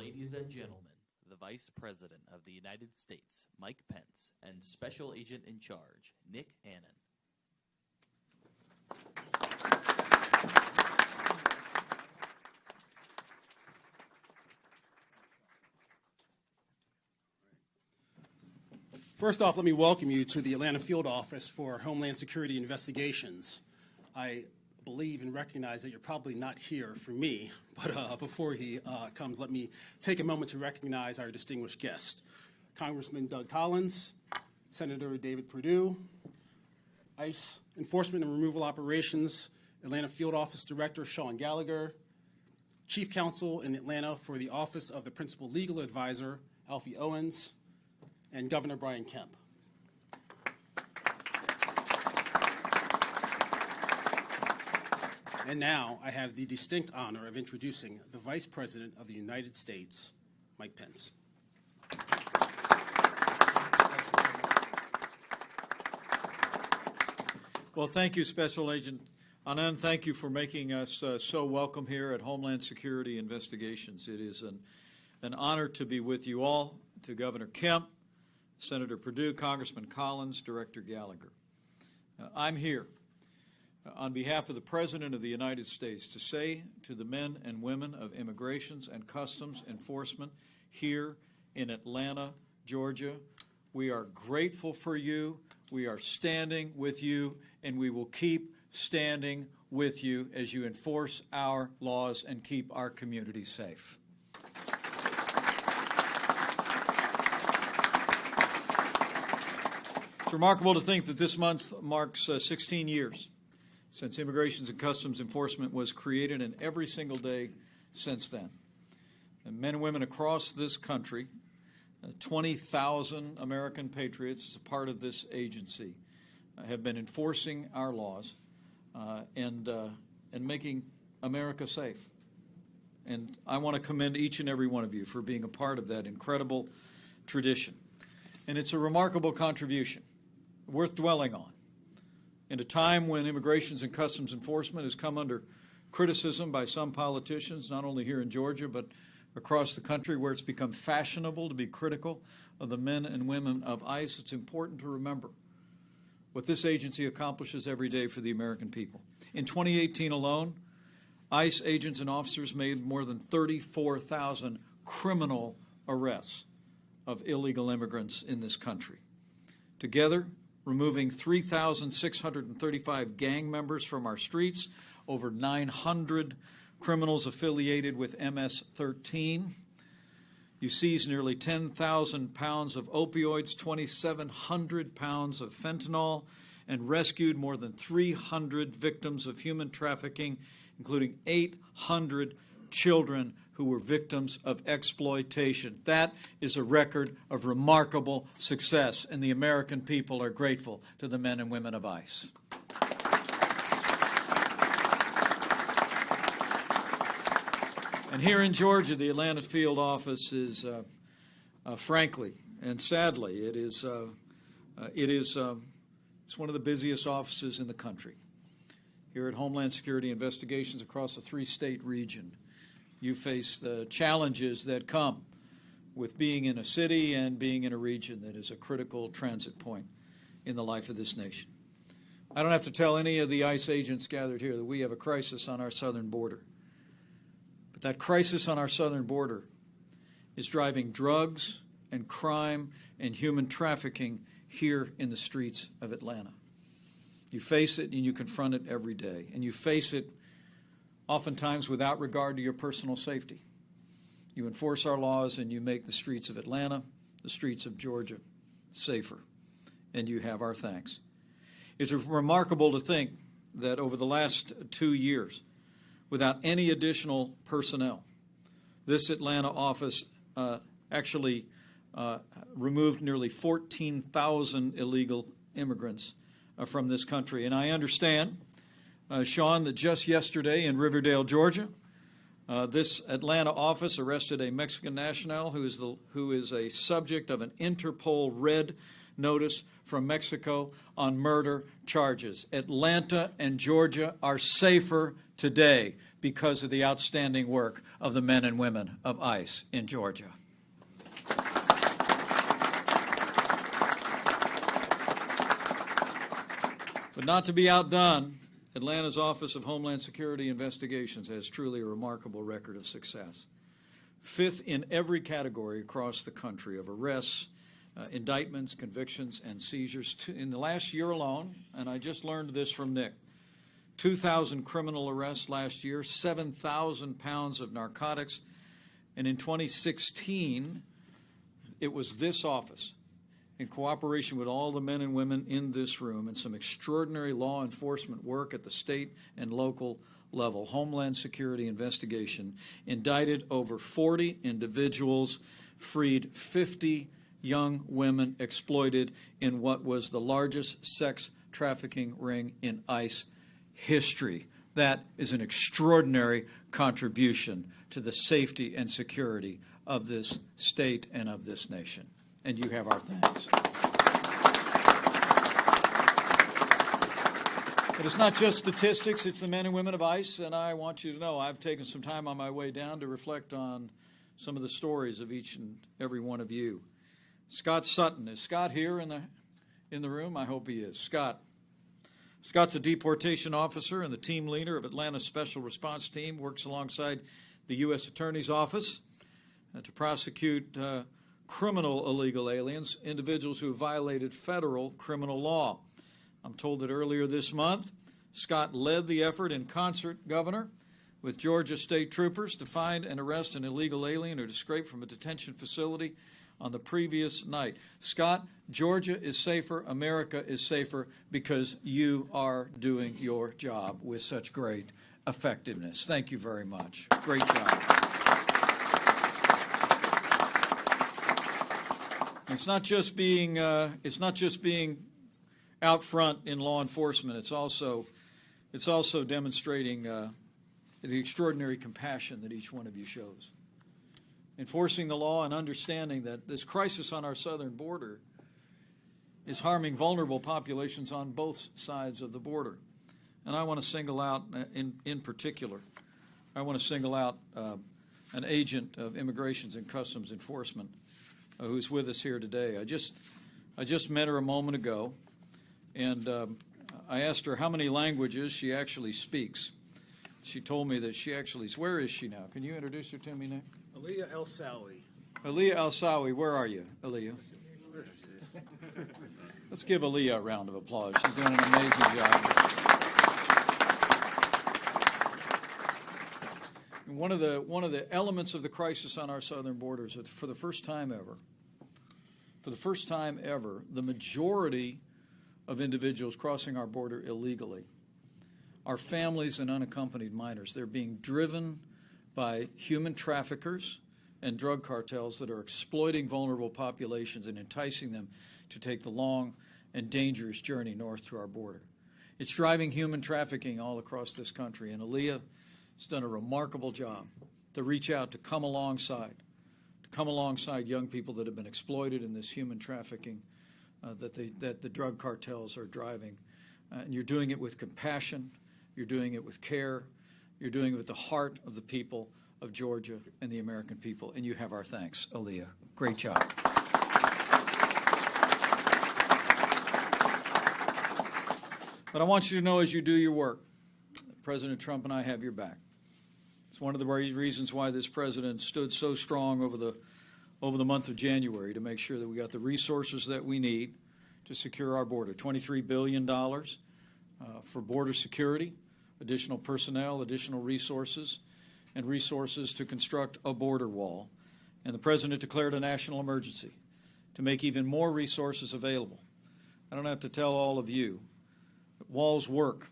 Ladies and gentlemen, the Vice President of the United States, Mike Pence, and Special Agent in Charge, Nick Annan. First off, let me welcome you to the Atlanta Field Office for Homeland Security Investigations. I believe and recognize that you're probably not here for me, but before he comes, let me take a moment to recognize our distinguished guest. Congressman Doug Collins, Senator David Perdue, ICE Enforcement and Removal Operations, Atlanta Field Office Director Sean Gallagher, Chief Counsel in Atlanta for the Office of the Principal Legal Advisor, Alfie Owens, and Governor Brian Kemp. And now I have the distinct honor of introducing the Vice President of the United States, Mike Pence. Well, thank you, Special Agent Anand. Thank you for making us so welcome here at Homeland Security Investigations. It is an honor to be with you all, to Governor Kemp, Senator Perdue, Congressman Collins, Director Gallagher. I'm here on behalf of the President of the United States to say to the men and women of Immigrations and Customs Enforcement here in Atlanta, Georgia, we are grateful for you, we are standing with you, and we will keep standing with you as you enforce our laws and keep our communities safe. It's remarkable to think that this month marks 16 years since Immigrations and Customs Enforcement was created, and every single day since then. And men and women across this country, 20,000 American patriots as a part of this agency, have been enforcing our laws and making America safe. And I want to commend each and every one of you for being a part of that incredible tradition. And it's a remarkable contribution, worth dwelling on. In a time when Immigrations and Customs Enforcement has come under criticism by some politicians, not only here in Georgia, but across the country, where it's become fashionable to be critical of the men and women of ICE, it's important to remember what this agency accomplishes every day for the American people. In 2018 alone, ICE agents and officers made more than 34,000 criminal arrests of illegal immigrants in this country. Together, removing 3,635 gang members from our streets, over 900 criminals affiliated with MS-13. You seized nearly 10,000 pounds of opioids, 2,700 pounds of fentanyl, and rescued more than 300 victims of human trafficking, including 800 children who were victims of exploitation. That is a record of remarkable success, and the American people are grateful to the men and women of ICE. And here in Georgia, the Atlanta Field Office is, frankly and sadly, it's one of the busiest offices in the country. Here at Homeland Security Investigations across a 3-state region, you face the challenges that come with being in a city and being in a region that is a critical transit point in the life of this nation. I don't have to tell any of the ICE agents gathered here that we have a crisis on our southern border. But that crisis on our southern border is driving drugs and crime and human trafficking here in the streets of Atlanta. You face it and you confront it every day, and you face it oftentimes without regard to your personal safety. You enforce our laws and you make the streets of Atlanta, the streets of Georgia, safer, and you have our thanks. It's remarkable to think that over the last 2 years, without any additional personnel, this Atlanta office actually removed nearly 14,000 illegal immigrants from this country. And I understand, Sean, that just yesterday in Riverdale, Georgia, this Atlanta office arrested a Mexican national who is a subject of an Interpol red notice from Mexico on murder charges. Atlanta and Georgia are safer today because of the outstanding work of the men and women of ICE in Georgia. But not to be outdone, Atlanta's Office of Homeland Security Investigations has truly a remarkable record of success. Fifth in every category across the country of arrests, indictments, convictions, and seizures. In the last year alone, and I just learned this from Nick, 2,000 criminal arrests last year, 7,000 pounds of narcotics, and in 2016, it was this office, in cooperation with all the men and women in this room and some extraordinary law enforcement work at the state and local level, Homeland Security investigation, indicted over 40 individuals, freed 50 young women exploited in what was the largest sex trafficking ring in ICE history. That is an extraordinary contribution to the safety and security of this state and of this nation. And you have our thanks. But it's not just statistics, it's the men and women of ICE, and I want you to know I've taken some time on my way down to reflect on some of the stories of each and every one of you. Scott Sutton. Is Scott here in the room? I hope he is. Scott's a deportation officer and the team leader of Atlanta's Special Response Team, works alongside the U.S. Attorney's Office to prosecute criminal illegal aliens, individuals who have violated federal criminal law. I'm told that earlier this month, Scott led the effort in concert, Governor, with Georgia state troopers to find and arrest an illegal alien who escaped from a detention facility on the previous night. Scott, Georgia is safer, America is safer because you are doing your job with such great effectiveness. Thank you very much. Great job. It's not just being out front in law enforcement. It's also demonstrating the extraordinary compassion that each one of you shows. Enforcing the law and understanding that this crisis on our southern border is harming vulnerable populations on both sides of the border. And I want to single out, in particular, an agent of Immigrations and Customs Enforcement who's with us here today. I just met her a moment ago, and I asked her how many languages she actually speaks. She told me that she actually, where is she now? Can you introduce her to me, Nick? Aliyah El-Sawi. Aliyah El-Sawi, where are you, Aliyah? Let's give Aliyah a round of applause. She's doing an amazing job. And one of the elements of the crisis on our southern borders is that for the first time ever, the majority of individuals crossing our border illegally are families and unaccompanied minors. They're being driven by human traffickers and drug cartels that are exploiting vulnerable populations and enticing them to take the long and dangerous journey north to our border. It's driving human trafficking all across this country, and Aliyah has done a remarkable job to reach out, to come alongside young people that have been exploited in this human trafficking that the drug cartels are driving. And you're doing it with compassion, you're doing it with care, you're doing it with the heart of the people of Georgia and the American people, and you have our thanks, Aliyah. Great job. But I want you to know as you do your work, President Trump and I have your back. It's one of the reasons why this president stood so strong over the month of January to make sure that we got the resources that we need to secure our border. $23 billion for border security, additional personnel, additional resources, and resources to construct a border wall. And the president declared a national emergency to make even more resources available. I don't have to tell all of you that walls work,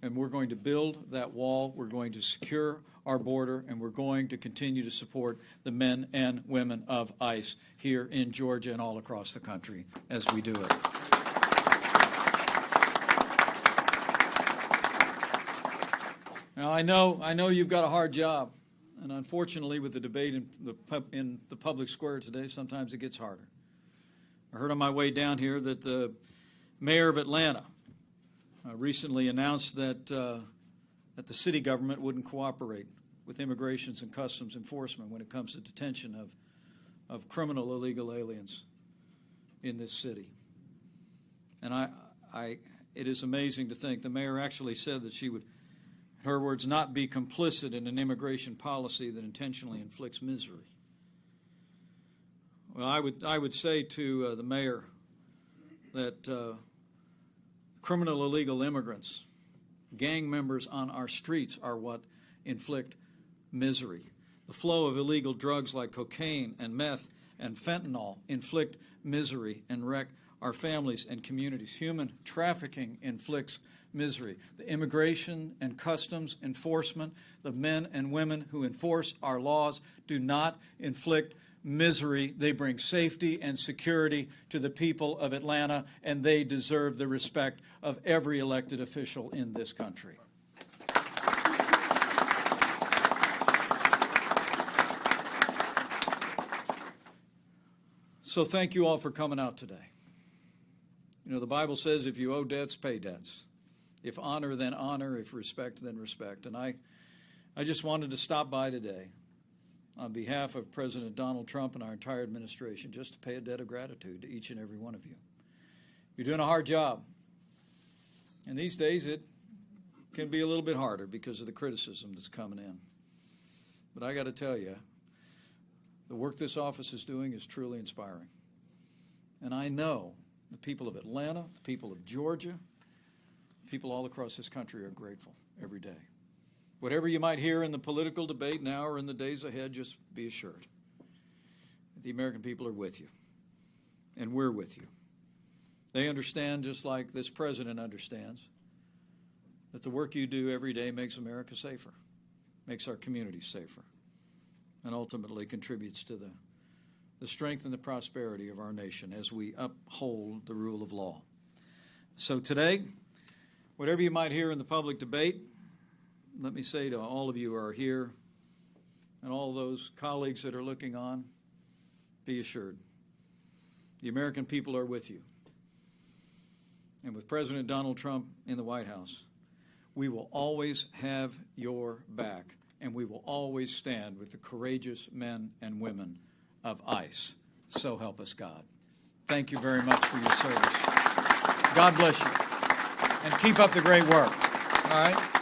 and we're going to build that wall. We're going to secure our border, and we're going to continue to support the men and women of ICE here in Georgia and all across the country as we do it. Now, I know you've got a hard job, and unfortunately with the debate in the public square today, sometimes it gets harder. I heard on my way down here that the mayor of Atlanta recently announced that the city government wouldn't cooperate with Immigrations and Customs Enforcement when it comes to detention of criminal illegal aliens in this city. And it is amazing to think the mayor actually said that she would, in her words, not be complicit in an immigration policy that intentionally inflicts misery. Well, I would say to the mayor that criminal illegal immigrants, gang members on our streets are what inflict misery. The flow of illegal drugs like cocaine and meth and fentanyl inflict misery and wreck our families and communities. Human trafficking inflicts misery. The Immigration and Customs Enforcement, the men and women who enforce our laws, do not inflict misery. They bring safety and security to the people of Atlanta, and they deserve the respect of every elected official in this country. So thank you all for coming out today. You know, the Bible says if you owe debts, pay debts. If honor, then honor. If respect, then respect. And I just wanted to stop by today on behalf of President Donald Trump and our entire administration just to pay a debt of gratitude to each and every one of you. You're doing a hard job. And these days it can be a little bit harder because of the criticism that's coming in. But I got to tell you, the work this office is doing is truly inspiring. And I know the people of Atlanta, the people of Georgia, people all across this country are grateful every day. Whatever you might hear in the political debate now or in the days ahead, just be assured that the American people are with you, and we're with you. They understand, just like this president understands, that the work you do every day makes America safer, makes our communities safer, and ultimately contributes to the strength and the prosperity of our nation as we uphold the rule of law. So today, whatever you might hear in the public debate, let me say to all of you who are here and all those colleagues that are looking on, be assured, the American people are with you. And with President Donald Trump in the White House, we will always have your back, and we will always stand with the courageous men and women of ICE. So help us God. Thank you very much for your service. God bless you. And keep up the great work. All right?